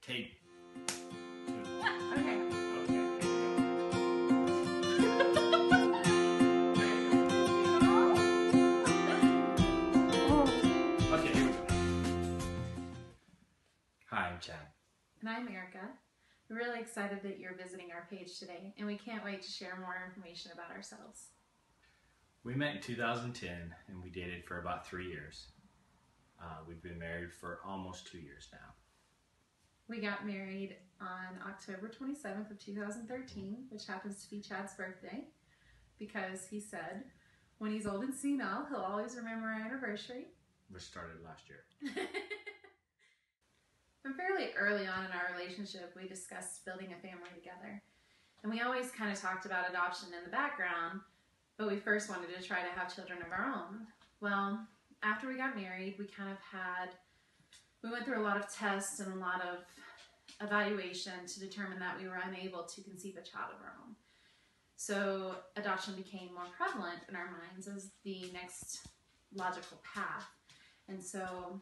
Kate. Okay. Okay, here we go. Hi, I'm Chad. And I'm Aarika. We're really excited that you're visiting our page today, and we can't wait to share more information about ourselves. We met in 2010, and we dated for about 3 years. We've been married for almost 2 years now. We got married on October 27th of 2013, which happens to be Chad's birthday, because he said when he's old and senile, he'll always remember our anniversary. Which started last year. And fairly early on in our relationship, we discussed building a family together. And we always kind of talked about adoption in the background, but we first wanted to try to have children of our own. Well, after we got married, we went through a lot of tests and a lot of evaluation to determine that we were unable to conceive a child of our own. So adoption became more prevalent in our minds as the next logical path. And so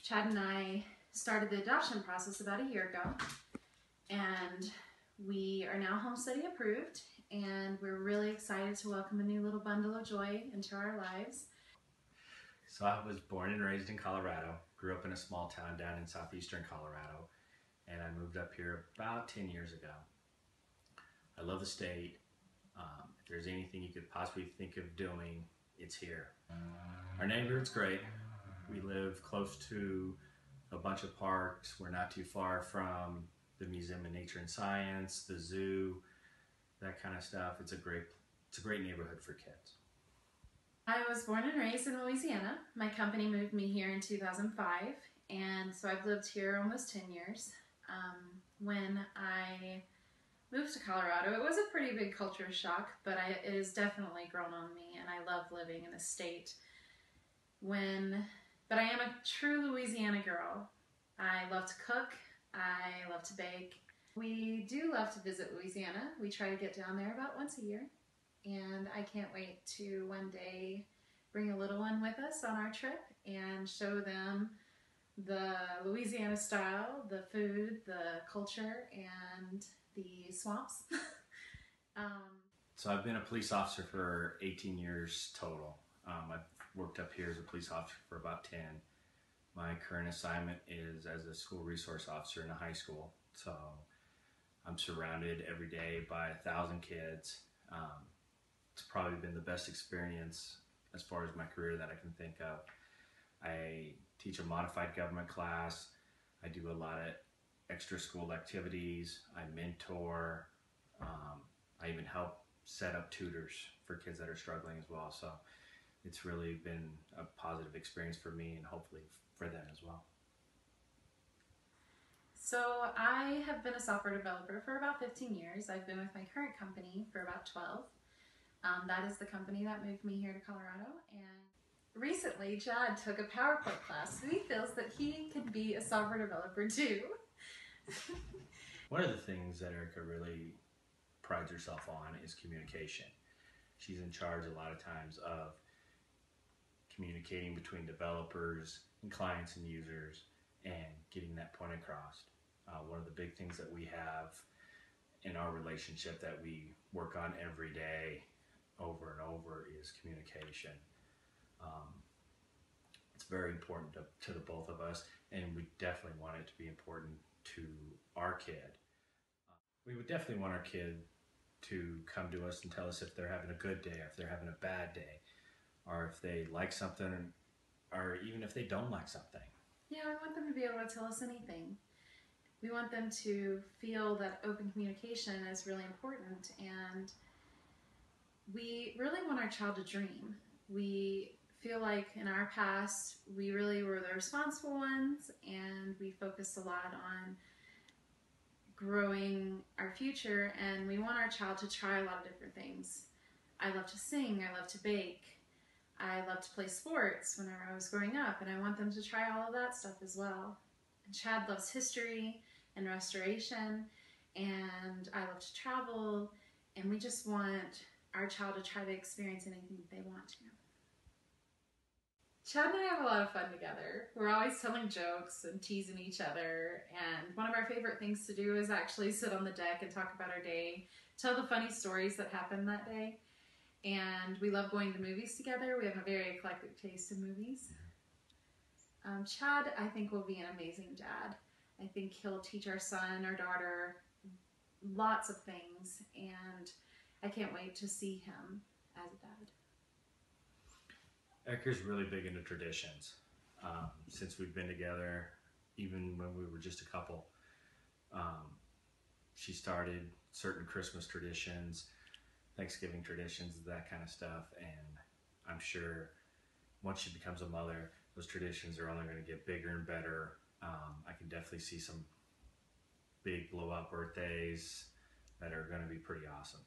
Chad and I started the adoption process about a year ago, and we are now home study approved, and we're really excited to welcome a new little bundle of joy into our lives. So I was born and raised in Colorado, grew up in a small town down in southeastern Colorado, and I moved up here about 10 years ago. I love the state. If there's anything you could possibly think of doing, it's here. Our neighborhood's great. We live close to a bunch of parks. We're not too far from the Museum of Nature and Science, the zoo, that kind of stuff. It's a great neighborhood for kids. I was born and raised in Louisiana. My company moved me here in 2005, and so I've lived here almost 10 years. When I moved to Colorado, it was a pretty big culture shock, but it has definitely grown on me, and I love living in the state. But I am a true Louisiana girl. I love to cook. I love to bake. We do love to visit Louisiana. We try to get down there about once a year. And I can't wait to one day bring a little one with us on our trip and show them the Louisiana style, the food, the culture, and the swamps. So I've been a police officer for 18 years total. I've worked up here as a police officer for about 10. My current assignment is as a school resource officer in a high school. So I'm surrounded every day by 1,000 kids. It's probably been the best experience as far as my career that I can think of. I teach a modified government class. I do a lot of extra school activities. I mentor. I even help set up tutors for kids that are struggling as well. So it's really been a positive experience for me and hopefully for them as well. So I have been a software developer for about 15 years. I've been with my current company for about 12. That is the company that moved me here to Colorado. And recently, Chad took a PowerPoint class, so he feels that he can be a software developer too. One of the things that Aarika really prides herself on is communication. She's in charge a lot of times of communicating between developers and clients and users and getting that point across. One of the big things that we have in our relationship that we work on every day over and over is communication. It's very important to the both of us, and we definitely want it to be important to our kid. We would definitely want our kid to come to us and tell us if they're having a good day, or if they're having a bad day, or if they like something, or even if they don't like something. Yeah, we want them to be able to tell us anything. We want them to feel that open communication is really important, and we really want our child to dream. We feel like in our past, we really were the responsible ones, and we focused a lot on growing our future, and we want our child to try a lot of different things. I love to sing, I love to bake, I love to play sports whenever I was growing up, and I want them to try all of that stuff as well. And Chad loves history and restoration, and I love to travel, and we just want our child to try to experience anything that they want to. Chad and I have a lot of fun together. We're always telling jokes and teasing each other, and one of our favorite things to do is actually sit on the deck and talk about our day, tell the funny stories that happened that day, and we love going to movies together. We have a very eclectic taste in movies. Chad, I think, will be an amazing dad. I think he'll teach our son, our daughter, lots of things, and I can't wait to see him as a dad. Ecker's really big into traditions. Since we've been together, even when we were just a couple, she started certain Christmas traditions, Thanksgiving traditions, that kind of stuff. And I'm sure once she becomes a mother, those traditions are only going to get bigger and better. I can definitely see some big blow up birthdays that are going to be pretty awesome.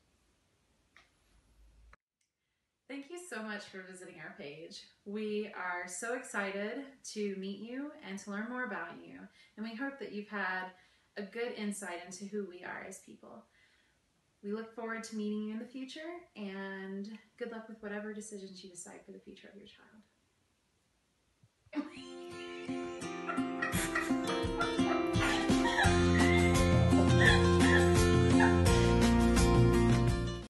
Thank you so much for visiting our page. We are so excited to meet you and to learn more about you. And we hope that you've had a good insight into who we are as people. We look forward to meeting you in the future, and good luck with whatever decisions you decide for the future of your child.